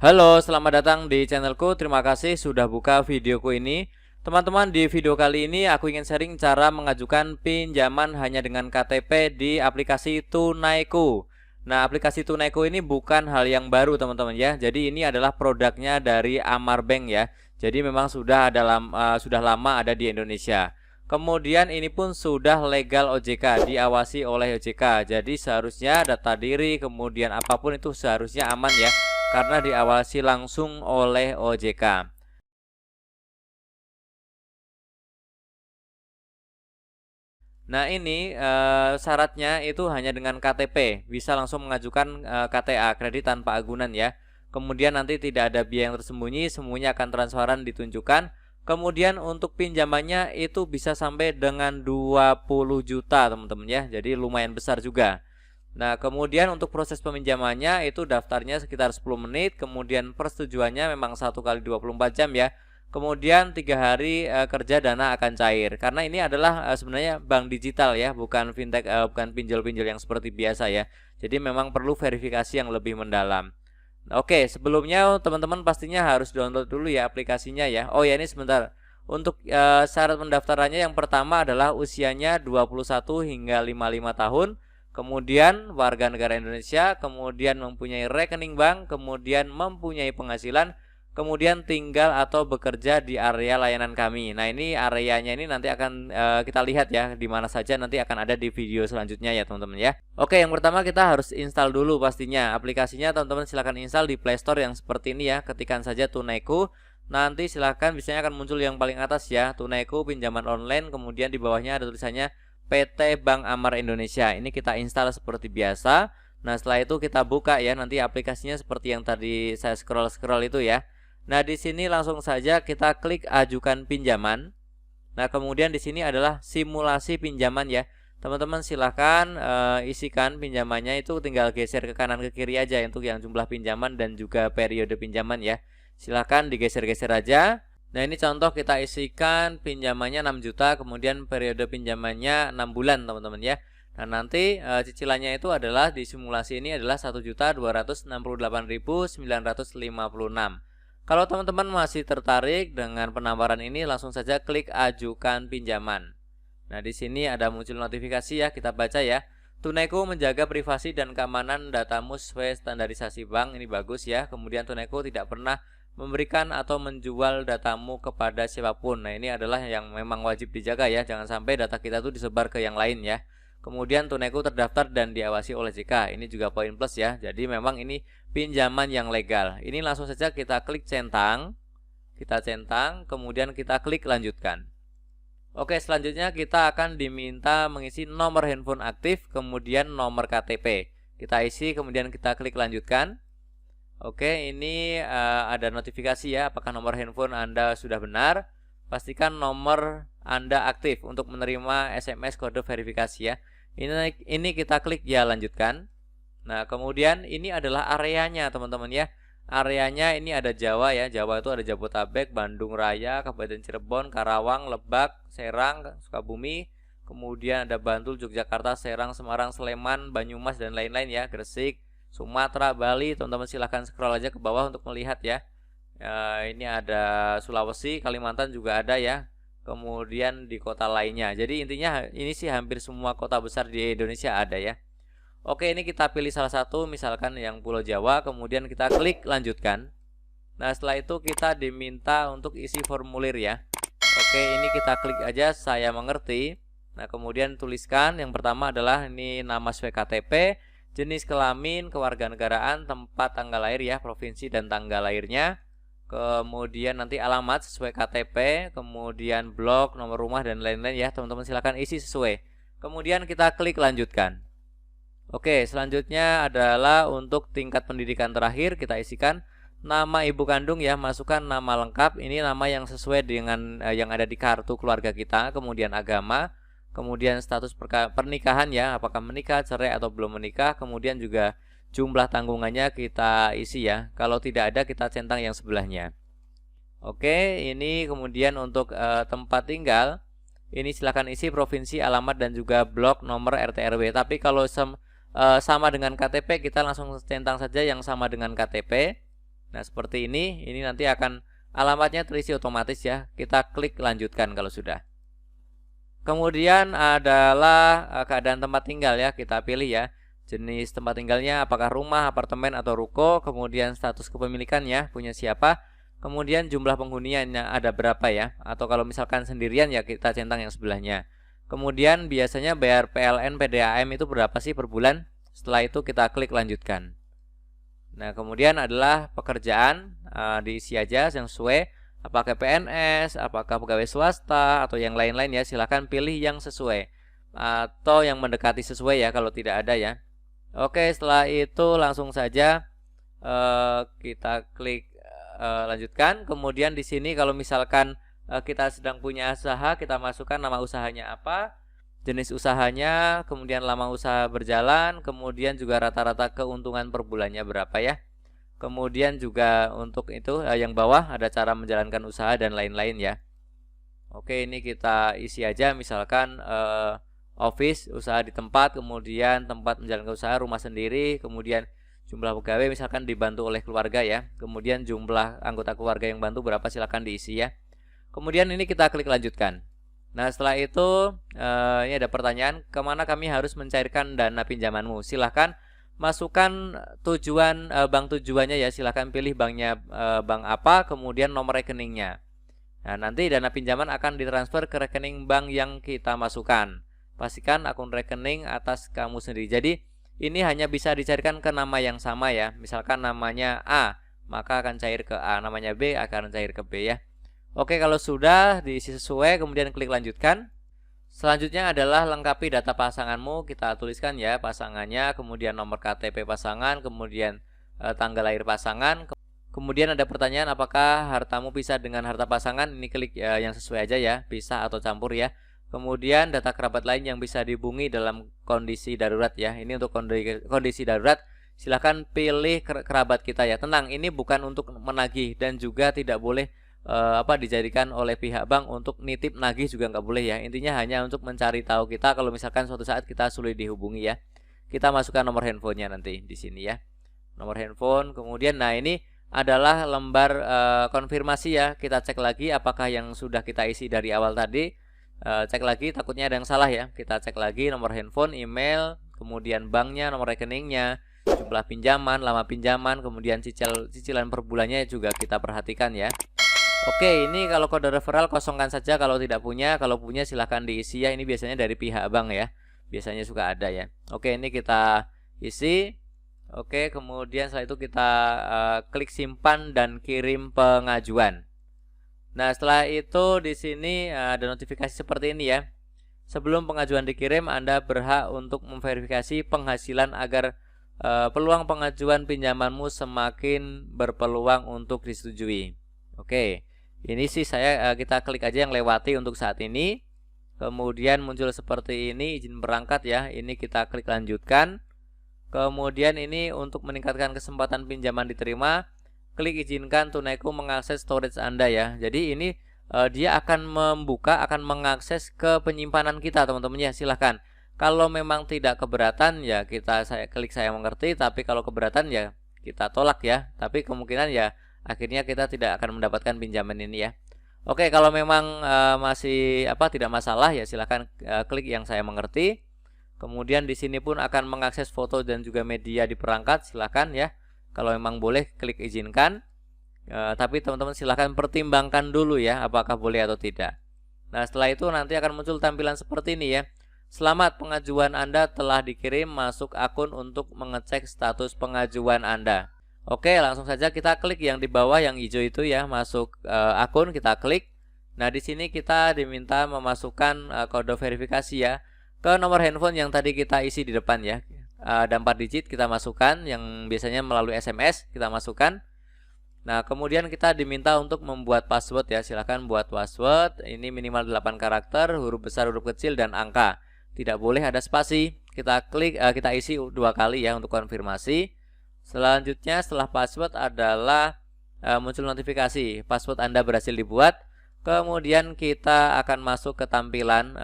Halo, selamat datang di channelku. Terima kasih sudah buka videoku ini. Teman-teman, di video kali ini aku ingin sharing cara mengajukan pinjaman hanya dengan KTP di aplikasi Tunaiku. Nah, aplikasi Tunaiku ini bukan hal yang baru, teman-teman ya. Jadi ini adalah produknya dari Amar Bank ya. Jadi memang sudah lama ada di Indonesia. Kemudian ini pun sudah legal OJK, diawasi oleh OJK. Jadi seharusnya data diri, kemudian apapun itu seharusnya aman ya, karena diawasi langsung oleh OJK. Nah ini syaratnya itu hanya dengan KTP, bisa langsung mengajukan KTA, kredit tanpa agunan ya. Kemudian nanti tidak ada biaya yang tersembunyi, semuanya akan transparan ditunjukkan. Kemudian untuk pinjamannya itu bisa sampai dengan 20 juta teman-teman ya, jadi lumayan besar juga. Nah kemudian untuk proses peminjamannya itu daftarnya sekitar 10 menit, kemudian persetujuannya memang 1 kali 24 jam ya. Kemudian 3 hari kerja dana akan cair, karena ini adalah sebenarnya bank digital ya, bukan fintech, bukan pinjol-pinjol yang seperti biasa ya. Jadi memang perlu verifikasi yang lebih mendalam. Oke, sebelumnya teman-teman pastinya harus download dulu ya aplikasinya ya. Oh ya, ini sebentar. Untuk syarat pendaftarannya yang pertama adalah usianya 21 hingga 55 tahun, kemudian warga negara Indonesia, kemudian mempunyai rekening bank, kemudian mempunyai penghasilan, kemudian tinggal atau bekerja di area layanan kami. Nah, ini areanya ini nanti akan kita lihat ya di mana saja, nanti akan ada di video selanjutnya ya teman-teman ya. Oke, yang pertama kita harus install dulu pastinya aplikasinya. Teman-teman silahkan install di Play Store yang seperti ini ya. Ketikkan saja Tunaiku. Nanti silahkan, biasanya akan muncul yang paling atas ya, Tunaiku pinjaman online. Kemudian di bawahnya ada tulisannya PT Bank Amar Indonesia. Ini kita install seperti biasa. Nah, setelah itu kita buka ya, nanti aplikasinya seperti yang tadi saya scroll itu ya. Nah, di sini langsung saja kita klik ajukan pinjaman. Nah, kemudian di sini adalah simulasi pinjaman ya. Teman-teman silahkan isikan pinjamannya, itu tinggal geser ke kanan ke kiri aja untuk yang jumlah pinjaman dan juga periode pinjaman ya. Silahkan digeser-geser aja. Nah, ini contoh kita isikan pinjamannya 6 juta, kemudian periode pinjamannya 6 bulan teman-teman ya. Nah, nanti cicilannya itu adalah di simulasi ini adalah 1.268.956. Kalau teman-teman masih tertarik dengan penawaran ini, langsung saja klik ajukan pinjaman. Nah, di sini ada muncul notifikasi ya, kita baca ya. Tunaiku menjaga privasi dan keamanan datamu sesuai standarisasi bank. Ini bagus ya. Kemudian Tunaiku tidak pernah memberikan atau menjual datamu kepada siapapun. Nah, ini adalah yang memang wajib dijaga ya. Jangan sampai data kita tuh disebar ke yang lain ya. Kemudian Tunaiku terdaftar dan diawasi oleh OJK. Ini juga poin plus ya. Jadi memang ini pinjaman yang legal. Ini langsung saja kita klik centang. Kita centang, kemudian kita klik lanjutkan. Oke, selanjutnya kita akan diminta mengisi nomor handphone aktif, kemudian nomor KTP. Kita isi, kemudian kita klik lanjutkan. Oke, ini ada notifikasi ya, apakah nomor handphone Anda sudah benar. Pastikan nomor Anda aktif untuk menerima SMS kode verifikasi ya. Ini kita klik ya lanjutkan. Nah, kemudian ini adalah areanya teman-teman ya. Areanya ini ada Jawa ya. Jawa itu ada Jabodetabek, Bandung Raya, Kabupaten Cirebon, Karawang, Lebak, Serang, Sukabumi. Kemudian ada Bantul, Yogyakarta, Serang, Semarang, Sleman, Banyumas dan lain-lain ya. Gresik, Sumatera, Bali. Teman-teman silahkan scroll aja ke bawah untuk melihat ya. Ini ada Sulawesi, Kalimantan juga ada ya. Kemudian di kota lainnya. Jadi intinya ini sih hampir semua kota besar di Indonesia ada ya. Oke, ini kita pilih salah satu, misalkan yang Pulau Jawa, kemudian kita klik lanjutkan. Nah, setelah itu kita diminta untuk isi formulir ya. Oke, ini kita klik aja saya mengerti. Nah, kemudian tuliskan yang pertama adalah ini nama sesuai KTP, jenis kelamin, kewarganegaraan, tempat tanggal lahir ya, provinsi dan tanggal lahirnya. Kemudian nanti alamat sesuai KTP, kemudian blog, nomor rumah dan lain-lain ya. Teman-teman silahkan isi sesuai. Kemudian kita klik lanjutkan. Oke, selanjutnya adalah untuk tingkat pendidikan terakhir, kita isikan nama ibu kandung ya, masukkan nama lengkap, ini nama yang sesuai dengan yang ada di kartu keluarga kita, kemudian agama, kemudian status pernikahan ya, apakah menikah, cerai atau belum menikah, kemudian juga jumlah tanggungannya kita isi ya. Kalau tidak ada kita centang yang sebelahnya. Oke, ini kemudian untuk tempat tinggal, ini silahkan isi provinsi, alamat dan juga blok, nomor RT RW. Tapi kalau sama dengan KTP, kita langsung centang saja yang sama dengan KTP. Nah, seperti ini nanti akan alamatnya terisi otomatis ya. Kita klik lanjutkan kalau sudah. Kemudian adalah keadaan tempat tinggal ya, kita pilih ya. Jenis tempat tinggalnya apakah rumah, apartemen atau ruko, kemudian status kepemilikannya, punya siapa, kemudian jumlah penghuninya ada berapa ya, atau kalau misalkan sendirian ya kita centang yang sebelahnya. Kemudian biasanya bayar PLN PDAM itu berapa sih per bulan? Setelah itu kita klik lanjutkan. Nah, kemudian adalah pekerjaan, diisi aja yang sesuai, apakah PNS, apakah pegawai swasta atau yang lain-lain ya, silahkan pilih yang sesuai atau yang mendekati sesuai ya kalau tidak ada ya. Oke, setelah itu langsung saja kita klik lanjutkan. Kemudian di sini kalau misalkan kita sedang punya usaha, kita masukkan nama usahanya apa, jenis usahanya, kemudian lama usaha berjalan, kemudian juga rata-rata keuntungan per bulannya berapa ya. Kemudian juga untuk itu yang bawah ada cara menjalankan usaha dan lain-lain ya. Oke, ini kita isi aja misalkan office, usaha di tempat, kemudian tempat menjalankan usaha, rumah sendiri, kemudian jumlah pegawai misalkan dibantu oleh keluarga ya. Kemudian jumlah anggota keluarga yang bantu berapa silakan diisi ya. Kemudian ini kita klik lanjutkan. Nah, setelah itu ini ada pertanyaan, kemana kami harus mencairkan dana pinjamanmu? Silahkan masukkan tujuan bank tujuannya ya, silahkan pilih banknya bank apa, kemudian nomor rekeningnya. Nah, nanti dana pinjaman akan ditransfer ke rekening bank yang kita masukkan. Pastikan akun rekening atas kamu sendiri. Jadi ini hanya bisa dicairkan ke nama yang sama ya. Misalkan namanya A, maka akan cair ke A, namanya B akan cair ke B ya. Oke, kalau sudah diisi sesuai, kemudian klik lanjutkan. Selanjutnya adalah lengkapi data pasanganmu. Kita tuliskan ya pasangannya, kemudian nomor KTP pasangan, kemudian tanggal lahir pasangan. Kemudian ada pertanyaan apakah hartamu pisah dengan harta pasangan. Ini klik yang sesuai aja ya, pisah atau campur ya. Kemudian data kerabat lain yang bisa dihubungi dalam kondisi darurat ya. Ini untuk kondisi darurat. Silahkan pilih kerabat kita ya. Tenang, ini bukan untuk menagih dan juga tidak boleh dijadikan oleh pihak bank untuk nitip nagih, juga nggak boleh ya. Intinya hanya untuk mencari tahu kita kalau misalkan suatu saat kita sulit dihubungi ya. Kita masukkan nomor handphonenya nanti di sini ya. Nomor handphone, kemudian nah ini adalah lembar konfirmasi ya. Kita cek lagi apakah yang sudah kita isi dari awal tadi. Cek lagi, takutnya ada yang salah ya. Kita cek lagi nomor handphone, email, kemudian banknya, nomor rekeningnya, jumlah pinjaman, lama pinjaman, kemudian cicilan per bulannya juga kita perhatikan ya. Oke, ini kalau kode referral kosongkan saja kalau tidak punya. Kalau punya silahkan diisi ya. Ini biasanya dari pihak bank ya. Biasanya suka ada ya. Oke, ini kita isi. Oke, kemudian setelah itu kita klik simpan dan kirim pengajuan. Nah, setelah itu di sini ada notifikasi seperti ini ya. Sebelum pengajuan dikirim, Anda berhak untuk memverifikasi penghasilan agar peluang pengajuan pinjamanmu semakin berpeluang untuk disetujui. Oke. Ini sih kita klik aja yang lewati untuk saat ini. Kemudian muncul seperti ini, izin berangkat ya. Ini kita klik lanjutkan. Kemudian ini untuk meningkatkan kesempatan pinjaman diterima, klik izinkan Tunaiku mengakses storage Anda ya. Jadi ini dia akan mengakses ke penyimpanan kita teman-teman ya. Silahkan. Kalau memang tidak keberatan ya saya klik saya mengerti, tapi kalau keberatan ya kita tolak ya. Tapi kemungkinan ya akhirnya kita tidak akan mendapatkan pinjaman ini ya. Oke, kalau memang masih tidak masalah ya silahkan klik yang saya mengerti. Kemudian di sini pun akan mengakses foto dan juga media di perangkat, silahkan ya. Kalau memang boleh klik izinkan. Tapi teman-teman silahkan pertimbangkan dulu ya apakah boleh atau tidak. Nah, setelah itu nanti akan muncul tampilan seperti ini ya. Selamat, pengajuan Anda telah dikirim, masuk akun untuk mengecek status pengajuan Anda. Oke, langsung saja kita klik yang di bawah yang hijau itu ya, masuk akun, kita klik. Nah, di sini kita diminta memasukkan kode verifikasi ya ke nomor handphone yang tadi kita isi di depan ya. Ada 4 digit kita masukkan, yang biasanya melalui SMS kita masukkan. Nah, kemudian kita diminta untuk membuat password ya. Silahkan buat password. Ini minimal 8 karakter, huruf besar, huruf kecil dan angka. Tidak boleh ada spasi. Kita klik, kita isi 2 kali ya untuk konfirmasi. Selanjutnya setelah password adalah muncul notifikasi password Anda berhasil dibuat. Kemudian kita akan masuk ke tampilan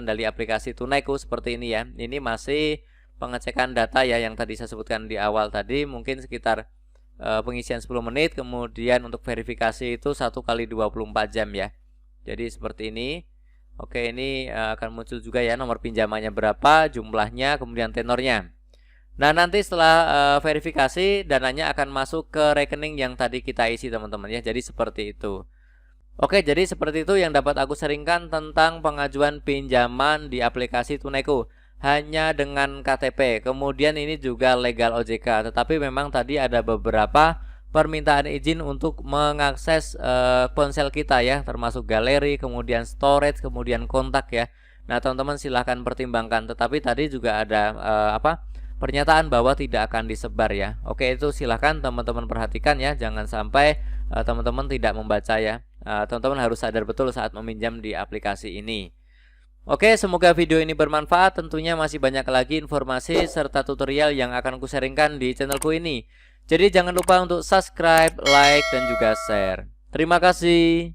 dari aplikasi Tunaiku seperti ini ya. Ini masih pengecekan data ya yang tadi saya sebutkan di awal tadi, mungkin sekitar pengisian 10 menit, kemudian untuk verifikasi itu 1 kali 24 jam ya. Jadi seperti ini. Oke, ini akan muncul juga ya nomor pinjamannya berapa, jumlahnya, kemudian tenornya. Nah, nanti setelah verifikasi, dananya akan masuk ke rekening yang tadi kita isi teman-teman ya. Jadi seperti itu. Oke, jadi seperti itu yang dapat aku sharingkan tentang pengajuan pinjaman di aplikasi Tunaiku. Hanya dengan KTP. Kemudian ini juga legal OJK. Tetapi memang tadi ada beberapa permintaan izin untuk mengakses ponsel kita ya, termasuk galeri, kemudian storage, kemudian kontak ya. Nah, teman-teman silahkan pertimbangkan. Tetapi tadi juga ada pernyataan bahwa tidak akan disebar ya. Oke, itu silahkan teman-teman perhatikan ya. Jangan sampai teman-teman tidak membaca ya. Teman-teman harus sadar betul saat meminjam di aplikasi ini. Oke, semoga video ini bermanfaat. Tentunya masih banyak lagi informasi serta tutorial yang akan aku sharingkan di channelku ini. Jadi jangan lupa untuk subscribe, like, dan juga share. Terima kasih.